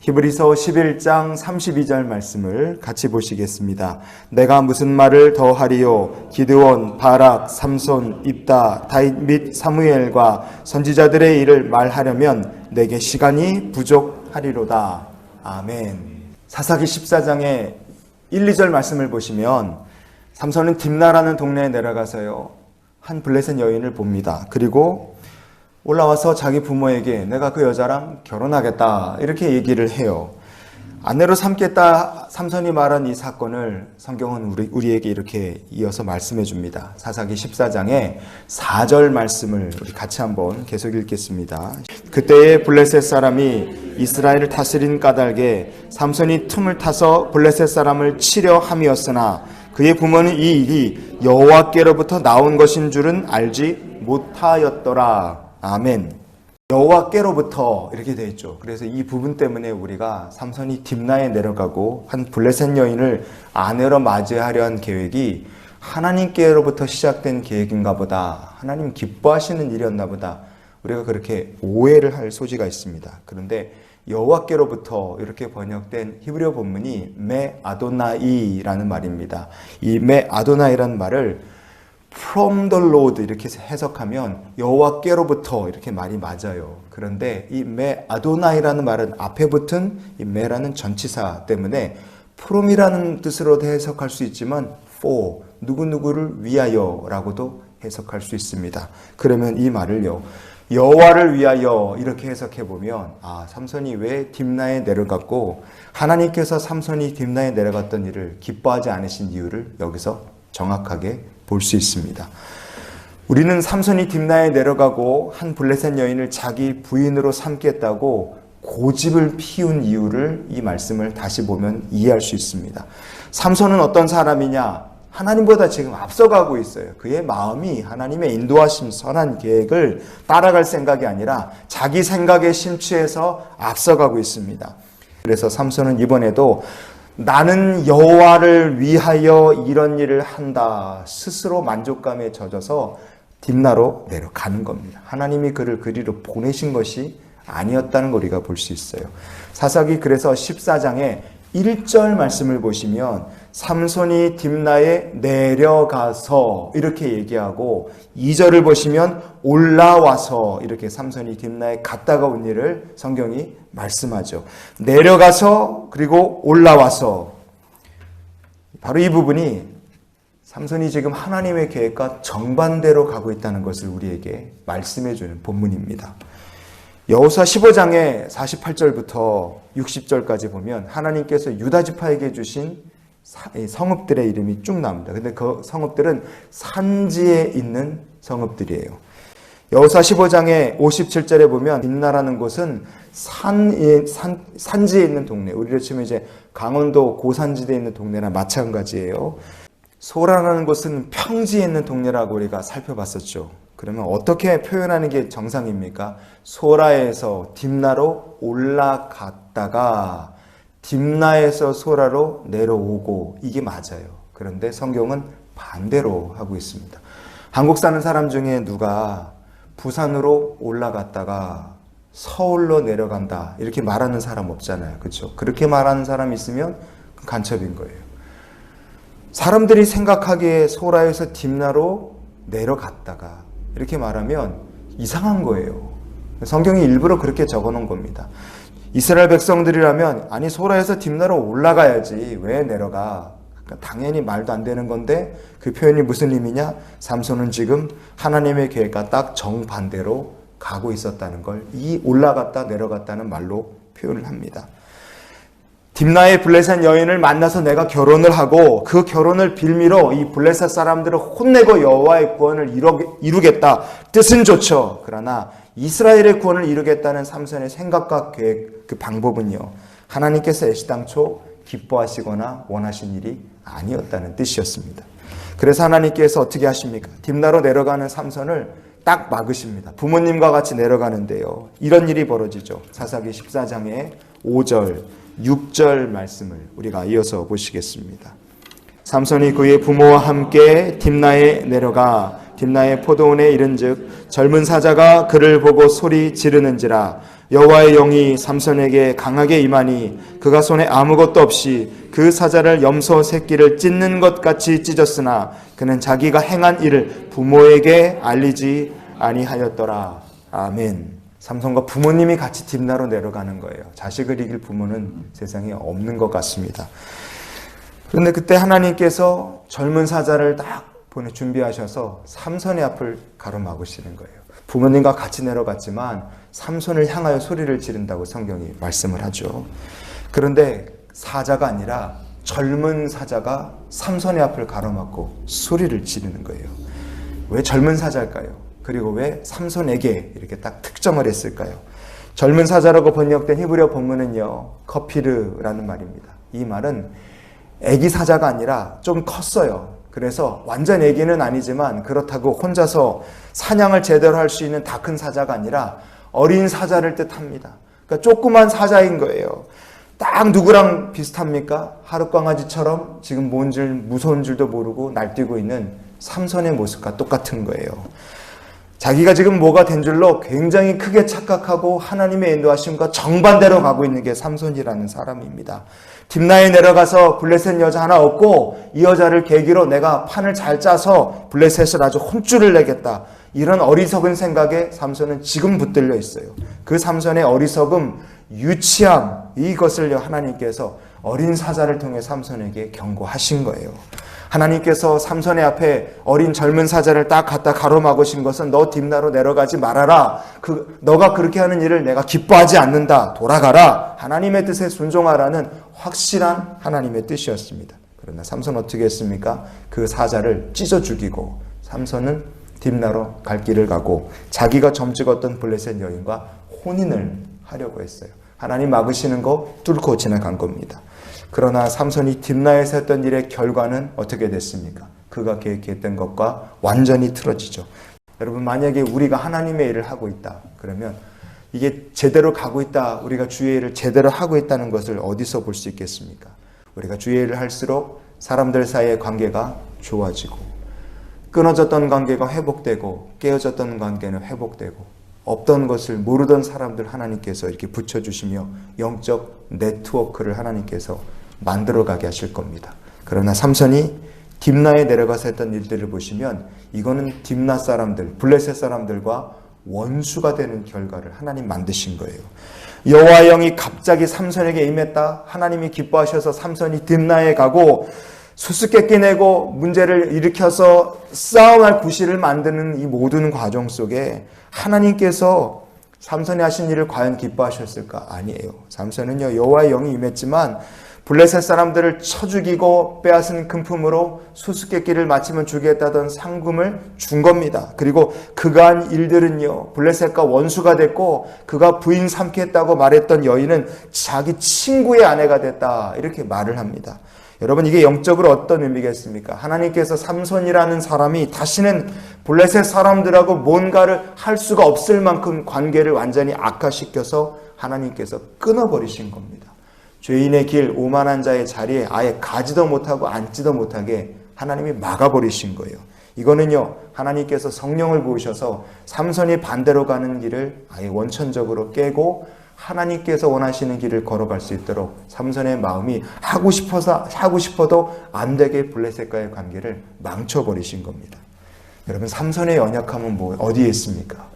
히브리서 11장 32절 말씀을 같이 보시겠습니다. 내가 무슨 말을 더 하리요? 기드온, 바락, 삼손, 입다, 다윗 및 사무엘과 선지자들의 일을 말하려면 내게 시간이 부족하리로다. 아멘. 사사기 14장의 1, 2절 말씀을 보시면 삼손은 딥나라는 동네에 내려가서요, 한 블레셋 여인을 봅니다. 그리고 올라와서 자기 부모에게 내가 그 여자랑 결혼하겠다 이렇게 얘기를 해요. 아내로 삼겠다 삼손이 말한 이 사건을 성경은 우리에게 이렇게 이어서 말씀해 줍니다. 사사기 14장의 4절 말씀을 우리 같이 한번 계속 읽겠습니다. 그때에 블레셋 사람이 이스라엘을 다스린 까닭에 삼손이 틈을 타서 블레셋 사람을 치려 함이었으나 그의 부모는 이 일이 여호와께로부터 나온 것인 줄은 알지 못하였더라. 아멘. 여호와께로부터 이렇게 되어 있죠. 그래서 이 부분 때문에 우리가 삼손이 딥나에 내려가고 한 블레셋 여인을 아내로 맞이하려 한 계획이 하나님께로부터 시작된 계획인가 보다, 하나님 기뻐하시는 일이었나 보다, 우리가 그렇게 오해를 할 소지가 있습니다. 그런데 여호와께로부터 이렇게 번역된 히브리어 본문이 메 아도나이라는 말입니다. 이 메 아도나이라는 말을 From the Lord 이렇게 해석하면 여호와께로부터 이렇게 말이 맞아요. 그런데 이 메 아도나이라는 말은 앞에 붙은 이 메라는 전치사 때문에 from이라는 뜻으로도 해석할 수 있지만 for 누구누구를 위하여라고도 해석할 수 있습니다. 그러면 이 말을요, 여호와를 위하여 이렇게 해석해 보면 삼손이 왜 딥나에 내려갔고 하나님께서 삼손이 딥나에 내려갔던 일을 기뻐하지 않으신 이유를 여기서 정확하게 볼 수 있습니다. 우리는 삼손이 딥나에 내려가고 한 블레셋 여인을 자기 부인으로 삼겠다고 고집을 피운 이유를 이 말씀을 다시 보면 이해할 수 있습니다. 삼손은 어떤 사람이냐? 하나님보다 지금 앞서가고 있어요. 그의 마음이 하나님의 인도하심 선한 계획을 따라갈 생각이 아니라 자기 생각에 심취해서 앞서가고 있습니다. 그래서 삼손은 이번에도 나는 여호와를 위하여 이런 일을 한다, 스스로 만족감에 젖어서 딥나로 내려가는 겁니다. 하나님이 그를 그리로 보내신 것이 아니었다는 걸 우리가 볼 수 있어요. 사사기 그래서 14장에 1절 말씀을 보시면 삼손이 딥나에 내려가서 이렇게 얘기하고 2절을 보시면 올라와서 이렇게 삼손이 딥나에 갔다가 온 일을 성경이 말씀하죠. 내려가서 그리고 올라와서, 바로 이 부분이 삼손이 지금 하나님의 계획과 정반대로 가고 있다는 것을 우리에게 말씀해 주는 본문입니다. 여호수아 15장의 48절부터 60절까지 보면 하나님께서 유다 지파에게 주신 성읍들의 이름이 쭉 나옵니다. 근데 그 성읍들은 산지에 있는 성읍들이에요. 여호수아 15장의 57절에 보면 딥나라는 곳은 산지에 있는 동네, 우리로 치면 이제 강원도 고산지대에 있는 동네나 마찬가지예요. 소라라는 곳은 평지에 있는 동네라고 우리가 살펴봤었죠. 그러면 어떻게 표현하는 게 정상입니까? 소라에서 딥나로 올라갔다가 딥나에서 소라로 내려오고, 이게 맞아요. 그런데 성경은 반대로 하고 있습니다. 한국 사는 사람 중에 누가 부산으로 올라갔다가 서울로 내려간다 이렇게 말하는 사람 없잖아요. 그렇죠? 그렇게 말하는 사람 있으면 간첩인 거예요. 사람들이 생각하기에 소라에서 딥나로 내려갔다가 이렇게 말하면 이상한 거예요. 성경이 일부러 그렇게 적어놓은 겁니다. 이스라엘 백성들이라면 아니 소라에서 딥나로 올라가야지 왜 내려가? 그러니까 당연히 말도 안 되는 건데 그 표현이 무슨 의미냐? 삼손은 지금 하나님의 계획과 딱 정반대로 가고 있었다는 걸 이 올라갔다 내려갔다는 말로 표현을 합니다. 딥나의 블레셋 여인을 만나서 내가 결혼을 하고 그 결혼을 빌미로 이 블레셋 사람들을 혼내고 여호와의 구원을 이루겠다. 뜻은 좋죠. 그러나 이스라엘의 구원을 이루겠다는 삼손의 생각과 계획, 그 방법은요, 하나님께서 애시당초 기뻐하시거나 원하신 일이 아니었다는 뜻이었습니다. 그래서 하나님께서 어떻게 하십니까? 딥나로 내려가는 삼손을 딱 막으십니다. 부모님과 같이 내려가는데요, 이런 일이 벌어지죠. 사사기 14장의 5절 6절 말씀을 우리가 이어서 보시겠습니다. 삼손이 그의 부모와 함께 딥나에 내려가 딥나의 포도원에 이른즉 젊은 사자가 그를 보고 소리 지르는지라. 여호와의 영이 삼손에게 강하게 임하니 그가 손에 아무것도 없이 그 사자를 염소 새끼를 찢는 것 같이 찢었으나 그는 자기가 행한 일을 부모에게 알리지 아니하였더라. 아멘. 삼손과 부모님이 같이 딥나로 내려가는 거예요. 자식을 이길 부모는 세상에 없는 것 같습니다. 그런데 그때 하나님께서 젊은 사자를 딱 보내 준비하셔서 삼손의 앞을 가로막으시는 거예요. 부모님과 같이 내려갔지만 삼손을 향하여 소리를 지른다고 성경이 말씀을 하죠. 그런데 사자가 아니라 젊은 사자가 삼손의 앞을 가로막고 소리를 지르는 거예요. 왜 젊은 사자일까요? 그리고 왜 삼손에게 이렇게 딱 특정을 했을까요? 젊은 사자라고 번역된 히브리어 본문은요, 커피르라는 말입니다. 이 말은 애기 사자가 아니라 좀 컸어요. 그래서 완전 애기는 아니지만 그렇다고 혼자서 사냥을 제대로 할 수 있는 다 큰 사자가 아니라 어린 사자를 뜻합니다. 그러니까 조그만 사자인 거예요. 딱 누구랑 비슷합니까? 하룻강아지처럼 지금 뭔 줄 무서운 줄도 모르고 날뛰고 있는 삼손의 모습과 똑같은 거예요. 자기가 지금 뭐가 된 줄로 굉장히 크게 착각하고 하나님의 인도하심과 정반대로 가고 있는 게 삼손이라는 사람입니다. 딥나에 내려가서 블레셋 여자 하나 얻고 이 여자를 계기로 내가 판을 잘 짜서 블레셋을 아주 혼쭐을 내겠다. 이런 어리석은 생각에 삼손은 지금 붙들려 있어요. 그 삼손의 어리석음, 유치함, 이것을 하나님께서 어린 사자를 통해 삼손에게 경고하신 거예요. 하나님께서 삼손의 앞에 어린 젊은 사자를 딱 갖다 가로막으신 것은 너 딥나로 내려가지 말아라. 너가 그렇게 하는 일을 내가 기뻐하지 않는다. 돌아가라. 하나님의 뜻에 순종하라는 확실한 하나님의 뜻이었습니다. 그러나 삼손 어떻게 했습니까? 그 사자를 찢어 죽이고 삼손은 딥나로 갈 길을 가고 자기가 점 찍었던 블레셋 여인과 혼인을 하려고 했어요. 하나님 막으시는 거 뚫고 지나간 겁니다. 그러나 삼손이 딥나에서 했던 일의 결과는 어떻게 됐습니까? 그가 계획했던 것과 완전히 틀어지죠. 여러분, 만약에 우리가 하나님의 일을 하고 있다 그러면 이게 제대로 가고 있다, 우리가 주의 일을 제대로 하고 있다는 것을 어디서 볼 수 있겠습니까? 우리가 주의 일을 할수록 사람들 사이의 관계가 좋아지고 끊어졌던 관계가 회복되고 깨어졌던 관계는 회복되고 없던 것을 모르던 사람들 하나님께서 이렇게 붙여주시며 영적 네트워크를 하나님께서 만들어가게 하실 겁니다. 그러나 삼손이 딥나에 내려가서 했던 일들을 보시면 이거는 딥나 사람들, 블레셋 사람들과 원수가 되는 결과를 하나님 만드신 거예요. 여호와의 영이 갑자기 삼손에게 임했다. 하나님이 기뻐하셔서 삼손이 딥나에 가고 수수께끼 내고 문제를 일으켜서 싸움할 구실을 만드는 이 모든 과정 속에 하나님께서 삼손이 하신 일을 과연 기뻐하셨을까? 아니에요. 삼손은요, 여호와의 영이 임했지만 블레셋 사람들을 쳐 죽이고 빼앗은 금품으로 수수께끼를 마치면 주겠다던 상금을 준 겁니다. 그리고 그가 한 일들은요, 블레셋과 원수가 됐고 그가 부인 삼겠다고 말했던 여인은 자기 친구의 아내가 됐다, 이렇게 말을 합니다. 여러분, 이게 영적으로 어떤 의미겠습니까? 하나님께서 삼손이라는 사람이 다시는 블레셋 사람들하고 뭔가를 할 수가 없을 만큼 관계를 완전히 악화시켜서 하나님께서 끊어버리신 겁니다. 죄인의 길, 오만한 자의 자리에 아예 가지도 못하고 앉지도 못하게 하나님이 막아버리신 거예요. 이거는요, 하나님께서 성령을 부으셔서 삼손이 반대로 가는 길을 아예 원천적으로 깨고 하나님께서 원하시는 길을 걸어갈 수 있도록 삼손의 마음이 하고 싶어도 안 되게 블레셋과의 관계를 망쳐버리신 겁니다. 여러분, 삼손의 연약함은 어디에 있습니까?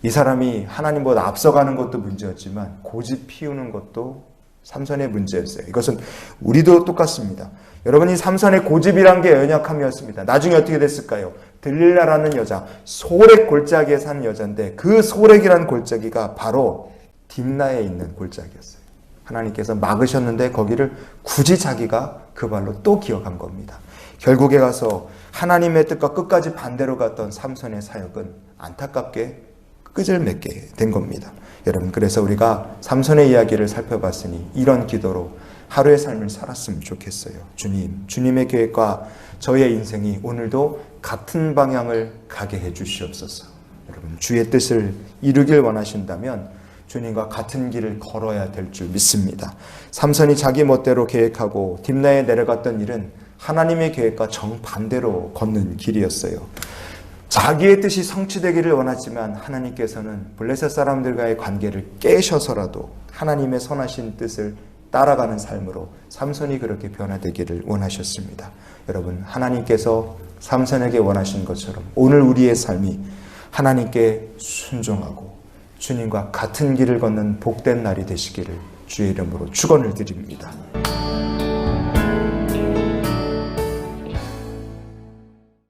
이 사람이 하나님보다 앞서가는 것도 문제였지만 고집 피우는 것도 삼손의 문제였어요. 이것은 우리도 똑같습니다. 여러분, 이 삼손의 고집이란 게 연약함이었습니다. 나중에 어떻게 됐을까요? 들릴라라는 여자, 소렉 골짜기에 사는 여자인데 그 소렉이라는 골짜기가 바로 딥나에 있는 골짜기였어요. 하나님께서 막으셨는데 거기를 굳이 자기가 그 발로 또 기어간 겁니다. 결국에 가서 하나님의 뜻과 끝까지 반대로 갔던 삼손의 사역은 안타깝게 끝을 맺게 된 겁니다. 여러분, 그래서 우리가 삼손의 이야기를 살펴봤으니 이런 기도로 하루의 삶을 살았으면 좋겠어요. 주님의 계획과 저의 인생이 오늘도 같은 방향을 가게 해 주시옵소서. 여러분, 주의 뜻을 이루길 원하신다면 주님과 같은 길을 걸어야 될 줄 믿습니다. 삼손이 자기 멋대로 계획하고 딥나에 내려갔던 일은 하나님의 계획과 정반대로 걷는 길이었어요. 자기의 뜻이 성취되기를 원하지만 하나님께서는 블레셋 사람들과의 관계를 깨셔서라도 하나님의 선하신 뜻을 따라가는 삶으로 삼손이 그렇게 변화되기를 원하셨습니다. 여러분, 하나님께서 삼손에게 원하신 것처럼 오늘 우리의 삶이 하나님께 순종하고 주님과 같은 길을 걷는 복된 날이 되시기를 주의 이름으로 축원을 드립니다.